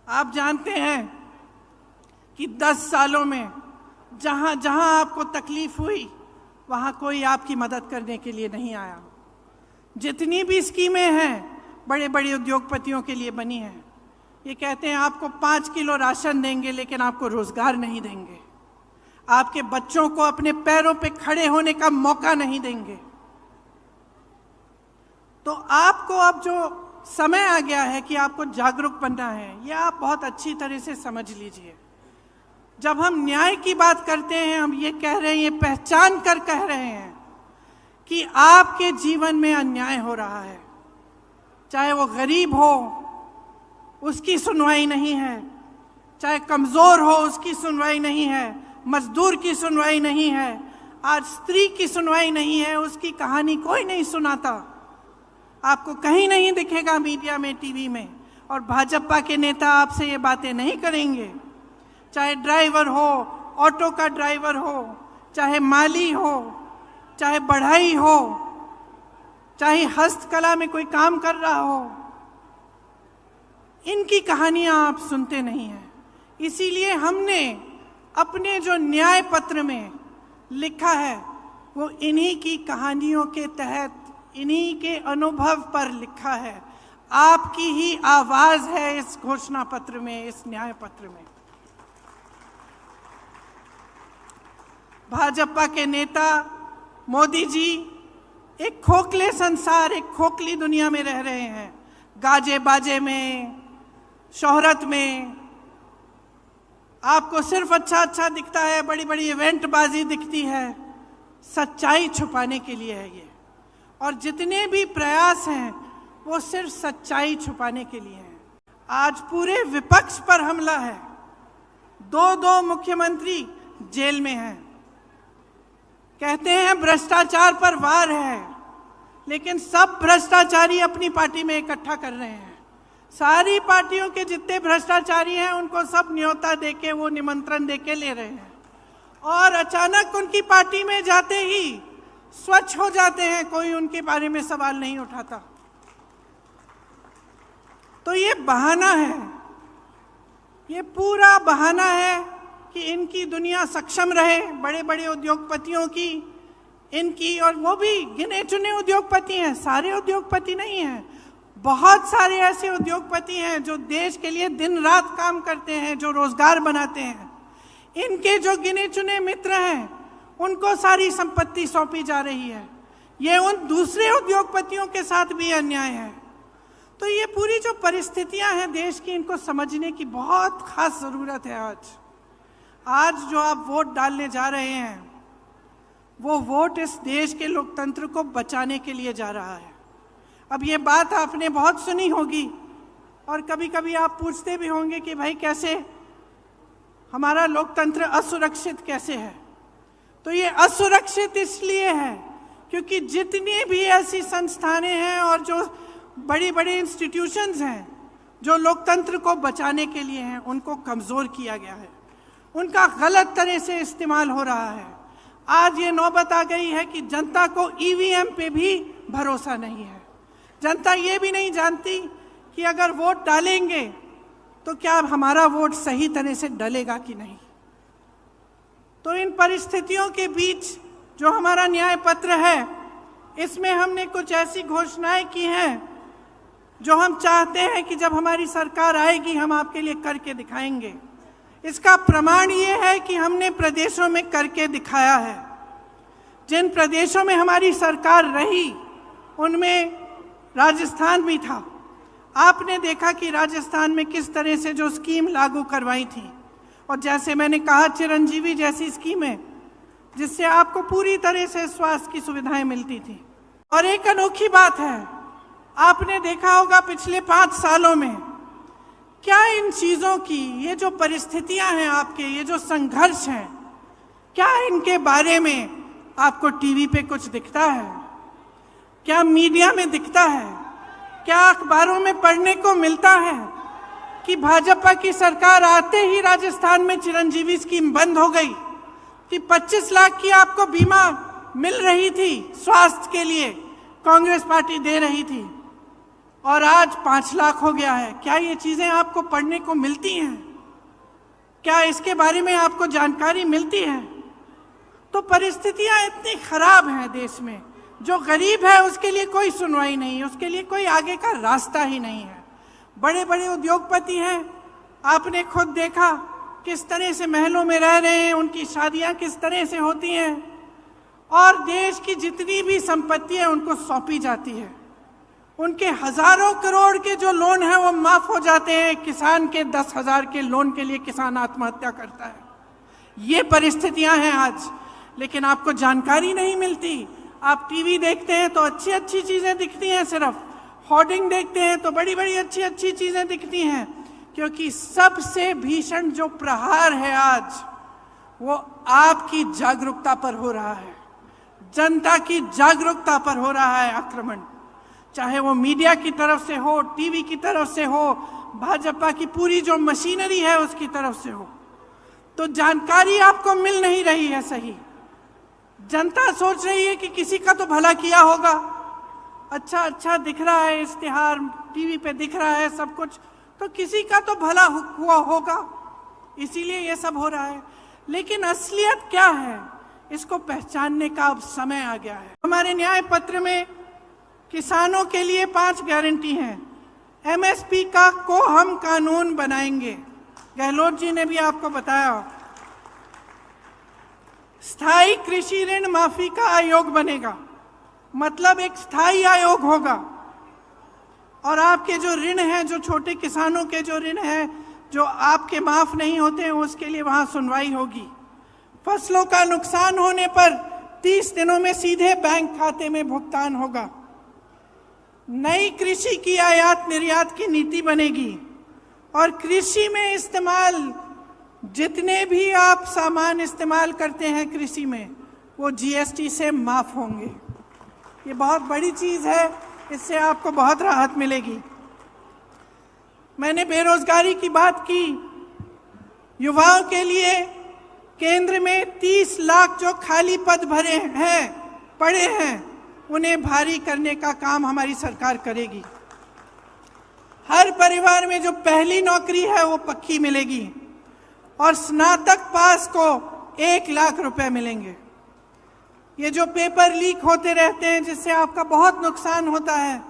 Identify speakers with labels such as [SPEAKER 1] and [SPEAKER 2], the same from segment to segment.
[SPEAKER 1] आप जानते हैं कि 10 सालों में जहां जहां आपको तकलीफ हुई वहां कोई आपकी मदद करने के लिए नहीं आया। जितनी भी स्कीमें हैं बड़े बड़े उद्योगपतियों के लिए बनी हैं, ये कहते हैं आपको 5 किलो राशन देंगे लेकिन आपको रोजगार नहीं देंगे, आपके बच्चों को अपने पैरों पे खड़े होने का मौका नहीं देंगे। तो आपको अब जो समय आ गया है कि आपको जागरूक बनना है, यह आप बहुत अच्छी तरह से समझ लीजिए। जब हम न्याय की बात करते हैं, हम ये कह रहे हैं, ये पहचान कर कह रहे हैं कि आपके जीवन में अन्याय हो रहा है, चाहे वो गरीब हो उसकी सुनवाई नहीं है, चाहे कमजोर हो उसकी सुनवाई नहीं है, मजदूर की सुनवाई नहीं है, आज स्त्री की सुनवाई नहीं है, उसकी कहानी कोई नहीं सुनाता, आपको कहीं नहीं दिखेगा मीडिया में, टीवी में। और भाजपा के नेता आपसे ये बातें नहीं करेंगे। चाहे ड्राइवर हो, ऑटो का ड्राइवर हो, चाहे माली हो, चाहे बढ़ई हो, चाहे हस्तकला में कोई काम कर रहा हो, इनकी कहानियां आप सुनते नहीं हैं। इसीलिए हमने अपने जो न्याय पत्र में लिखा है वो इन्हीं की कहानियों के तहत, इन्हीं के अनुभव पर लिखा है। आपकी ही आवाज है इस घोषणा पत्र में, इस न्याय पत्र में। भाजपा के नेता मोदी जी एक खोखले संसार, एक खोखली दुनिया में रह रहे हैं। गाजे बाजे में, शोहरत में आपको सिर्फ अच्छा अच्छा दिखता है, बड़ी बड़ी इवेंट बाजी दिखती है। सच्चाई छुपाने के लिए है ये, और जितने भी प्रयास हैं वो सिर्फ सच्चाई छुपाने के लिए हैं। आज पूरे विपक्ष पर हमला है, दो मुख्यमंत्री जेल में हैं, कहते हैं भ्रष्टाचार पर वार है, लेकिन सब भ्रष्टाचारी अपनी पार्टी में इकट्ठा कर रहे हैं। सारी पार्टियों के जितने भ्रष्टाचारी हैं उनको सब न्योता देके, वो निमंत्रण देके ले रहे हैं, और अचानक उनकी पार्टी में जाते ही स्वच्छ हो जाते हैं, कोई उनके बारे में सवाल नहीं उठाता। तो ये बहाना है, ये पूरा बहाना है कि इनकी दुनिया सक्षम रहे, बड़े बड़े उद्योगपतियों की, इनकी, और वो भी गिने चुने उद्योगपति हैं, सारे उद्योगपति नहीं हैं। बहुत सारे ऐसे उद्योगपति हैं जो देश के लिए दिन रात काम करते हैं, जो रोजगार बनाते हैं। इनके जो गिने चुने मित्र हैं उनको सारी संपत्ति सौंपी जा रही है। ये उन दूसरे उद्योगपतियों के साथ भी अन्याय है। तो ये पूरी जो परिस्थितियां हैं देश की, इनको समझने की बहुत खास जरूरत है। आज जो आप वोट डालने जा रहे हैं, वो वोट इस देश के लोकतंत्र को बचाने के लिए जा रहा है। अब ये बात आपने बहुत सुनी होगी, और कभी कभी आप पूछते भी होंगे कि भाई कैसे हमारा लोकतंत्र असुरक्षित कैसे है। तो ये असुरक्षित इसलिए है क्योंकि जितनी भी ऐसी संस्थानें हैं और जो बड़ी बड़ी इंस्टीट्यूशंस हैं जो लोकतंत्र को बचाने के लिए हैं, उनको कमज़ोर किया गया है, उनका गलत तरह से इस्तेमाल हो रहा है। आज ये नौबत आ गई है कि जनता को ईवीएम पे भी भरोसा नहीं है। जनता ये भी नहीं जानती कि अगर वोट डालेंगे तो क्या हमारा वोट सही तरह से डलेगा कि नहीं। तो इन परिस्थितियों के बीच जो हमारा न्याय पत्र है, इसमें हमने कुछ ऐसी घोषणाएं की हैं जो हम चाहते हैं कि जब हमारी सरकार आएगी हम आपके लिए करके दिखाएंगे। इसका प्रमाण ये है कि हमने प्रदेशों में करके दिखाया है। जिन प्रदेशों में हमारी सरकार रही उनमें राजस्थान भी था। आपने देखा कि राजस्थान में किस तरह से जो स्कीम लागू करवाई थी, और जैसे मैंने कहा चिरंजीवी जैसी स्कीम है जिससे आपको पूरी तरह से स्वास्थ्य की सुविधाएं मिलती थी। और एक अनोखी बात है, आपने देखा होगा पिछले 5 सालों में क्या इन चीज़ों की, ये जो परिस्थितियां हैं आपके, ये जो संघर्ष हैं, क्या इनके बारे में आपको टीवी पे कुछ दिखता है? क्या मीडिया में दिखता है? क्या अखबारों में पढ़ने को मिलता है कि भाजपा की सरकार आते ही राजस्थान में चिरंजीवी स्कीम बंद हो गई, कि 25 लाख की आपको बीमा मिल रही थी स्वास्थ्य के लिए, कांग्रेस पार्टी दे रही थी? और आज 5 लाख हो गया है। क्या ये चीजें आपको पढ़ने को मिलती हैं? क्या इसके बारे में आपको जानकारी मिलती है? तो परिस्थितियां इतनी खराब हैं देश में, जो गरीब है उसके लिए कोई सुनवाई नहीं है, उसके लिए कोई आगे का रास्ता ही नहीं है। बड़े बड़े उद्योगपति हैं, आपने खुद देखा किस तरह से महलों में रह रहे हैं, उनकी शादियां किस तरह से होती हैं, और देश की जितनी भी संपत्ति है उनको सौंपी जाती है। उनके हजारों करोड़ के जो लोन है वो माफ हो जाते हैं। किसान के 10,000 के लोन के लिए किसान आत्महत्या करता है। ये परिस्थितियां हैं आज, लेकिन आपको जानकारी नहीं मिलती। आप टीवी देखते हैं तो अच्छी अच्छी चीजें दिखती हैं, सिर्फ होर्डिंग देखते हैं तो बड़ी बड़ी अच्छी अच्छी चीजें दिखती हैं, क्योंकि सबसे भीषण जो प्रहार है आज वो आपकी जागरूकता पर हो रहा है, जनता की जागरूकता पर हो रहा है आक्रमण। चाहे वो मीडिया की तरफ से हो, टीवी की तरफ से हो, भाजपा की पूरी जो मशीनरी है उसकी तरफ से हो। तो जानकारी आपको मिल नहीं रही है सही। जनता सोच रही है कि किसी का तो भला किया होगा, अच्छा अच्छा दिख रहा है, इश्तिहार टीवी पे दिख रहा है सब कुछ, तो किसी का तो भला हुआ होगा, इसीलिए ये सब हो रहा है। लेकिन असलियत क्या है, इसको पहचानने का अब समय आ गया है। हमारे न्याय पत्र में किसानों के लिए 5 गारंटी हैं। एमएसपी का को हम कानून बनाएंगे, गहलोत जी ने भी आपको बताया। स्थायी कृषि ऋण माफी का आयोग बनेगा, मतलब एक स्थायी आयोग होगा, और आपके जो ऋण हैं, जो छोटे किसानों के जो ऋण हैं जो आपके माफ नहीं होते हैं, उसके लिए वहां सुनवाई होगी। फसलों का नुकसान होने पर 30 दिनों में सीधे बैंक खाते में भुगतान होगा। नई कृषि की आयात निर्यात की नीति बनेगी, और कृषि में इस्तेमाल जितने भी आप सामान इस्तेमाल करते हैं कृषि में, वो जीएसटी से माफ होंगे। ये बहुत बड़ी चीज है, इससे आपको बहुत राहत मिलेगी। मैंने बेरोजगारी की बात की। युवाओं के लिए केंद्र में 30 लाख जो खाली पद भरे हैं, पड़े हैं, उन्हें भारी करने का काम हमारी सरकार करेगी। हर परिवार में जो पहली नौकरी है वो पक्की मिलेगी, और स्नातक पास को 1 लाख रुपए मिलेंगे। ये जो पेपर लीक होते रहते हैं जिससे आपका बहुत नुकसान होता है,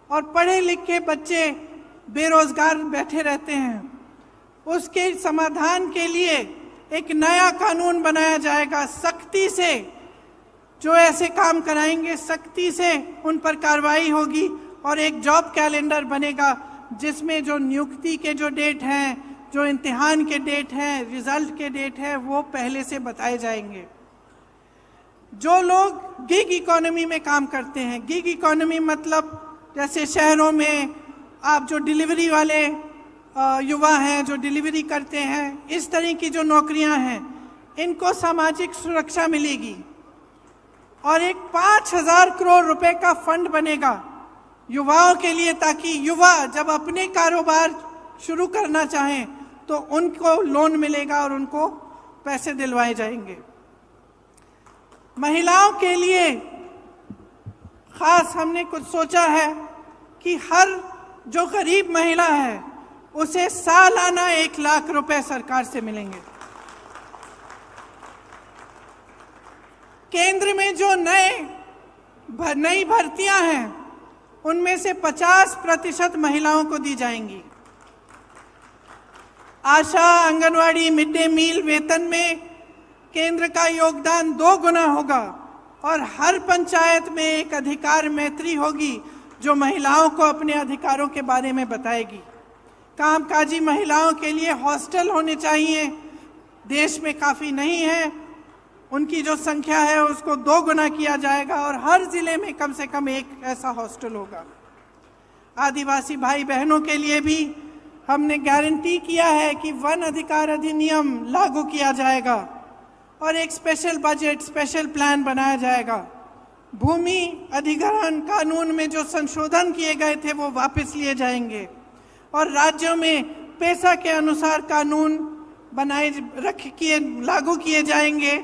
[SPEAKER 1] और पढ़े लिखे बच्चे बेरोजगार बैठे रहते हैं, उसके समाधान के लिए एक नया कानून बनाया जाएगा। सख्ती से जो ऐसे काम कराएंगे, सख्ती से उन पर कार्रवाई होगी, और एक जॉब कैलेंडर बनेगा जिसमें जो नियुक्ति के जो डेट हैं, जो इम्तिहान के डेट हैं, रिजल्ट के डेट हैं, वो पहले से बताए जाएंगे। जो लोग गिग इकोनॉमी में काम करते हैं, गिग इकोनॉमी मतलब जैसे शहरों में आप जो डिलीवरी वाले युवा हैं जो डिलीवरी करते हैं, इस तरह की जो नौकरियां हैं, इनको सामाजिक सुरक्षा मिलेगी। और एक 5,000 करोड़ रुपए का फंड बनेगा युवाओं के लिए, ताकि युवा जब अपने कारोबार शुरू करना चाहें तो उनको लोन मिलेगा और उनको पैसे दिलवाए जाएंगे। महिलाओं के लिए खास हमने कुछ सोचा है कि हर जो गरीब महिला है उसे सालाना 1 लाख रुपए सरकार से मिलेंगे। केंद्र में जो नई भर्तियां हैं उनमें से 50% महिलाओं को दी जाएंगी। आशा, आंगनवाड़ी, मिड डे मील वेतन में केंद्र का योगदान 2 गुना होगा, और हर पंचायत में एक अधिकार मैत्री होगी जो महिलाओं को अपने अधिकारों के बारे में बताएगी। कामकाजी महिलाओं के लिए हॉस्टल होने चाहिए, देश में काफ़ी नहीं है, उनकी जो संख्या है उसको 2 गुना किया जाएगा, और हर जिले में कम से कम एक ऐसा हॉस्टल होगा। आदिवासी भाई बहनों के लिए भी हमने गारंटी किया है कि वन अधिकार अधिनियम लागू किया जाएगा, और एक स्पेशल बजट, स्पेशल प्लान बनाया जाएगा। भूमि अधिग्रहण कानून में जो संशोधन किए गए थे वो वापस लिए जाएंगे, और राज्यों में पैसा के अनुसार कानून लागू किए जाएंगे,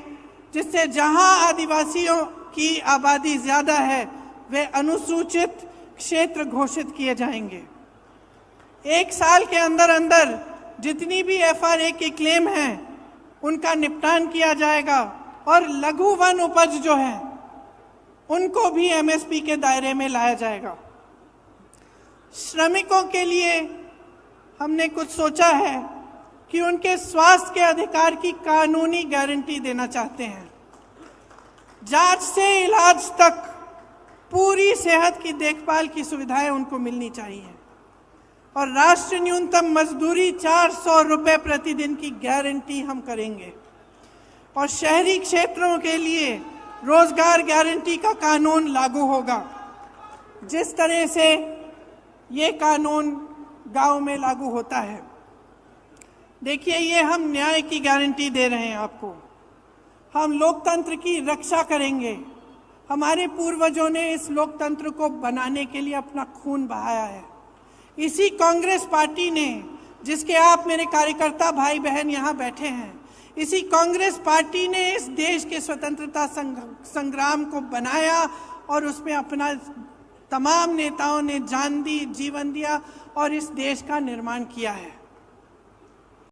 [SPEAKER 1] जिससे जहां आदिवासियों की आबादी ज्यादा है वे अनुसूचित क्षेत्र घोषित किए जाएंगे। 1 साल के अंदर अंदर जितनी भी FRA के क्लेम हैं उनका निपटान किया जाएगा और लघु वन उपज जो है उनको भी MSP के दायरे में लाया जाएगा। श्रमिकों के लिए हमने कुछ सोचा है कि उनके स्वास्थ्य के अधिकार की कानूनी गारंटी देना चाहते हैं। जांच से इलाज तक पूरी सेहत की देखभाल की सुविधाएं उनको मिलनी चाहिए और राष्ट्रीय न्यूनतम मजदूरी 400 रुपये प्रतिदिन की गारंटी हम करेंगे। और शहरी क्षेत्रों के लिए रोजगार गारंटी का कानून लागू होगा, जिस तरह से ये कानून गांव में लागू होता है। देखिए, ये हम न्याय की गारंटी दे रहे हैं आपको। हम लोकतंत्र की रक्षा करेंगे। हमारे पूर्वजों ने इस लोकतंत्र को बनाने के लिए अपना खून बहाया है। इसी कांग्रेस पार्टी ने, जिसके आप मेरे कार्यकर्ता भाई बहन यहाँ बैठे हैं, इसी कांग्रेस पार्टी ने इस देश के स्वतंत्रता संग्राम को बनाया और उसमें अपना तमाम नेताओं ने जान दी, जीवन दिया और इस देश का निर्माण किया है।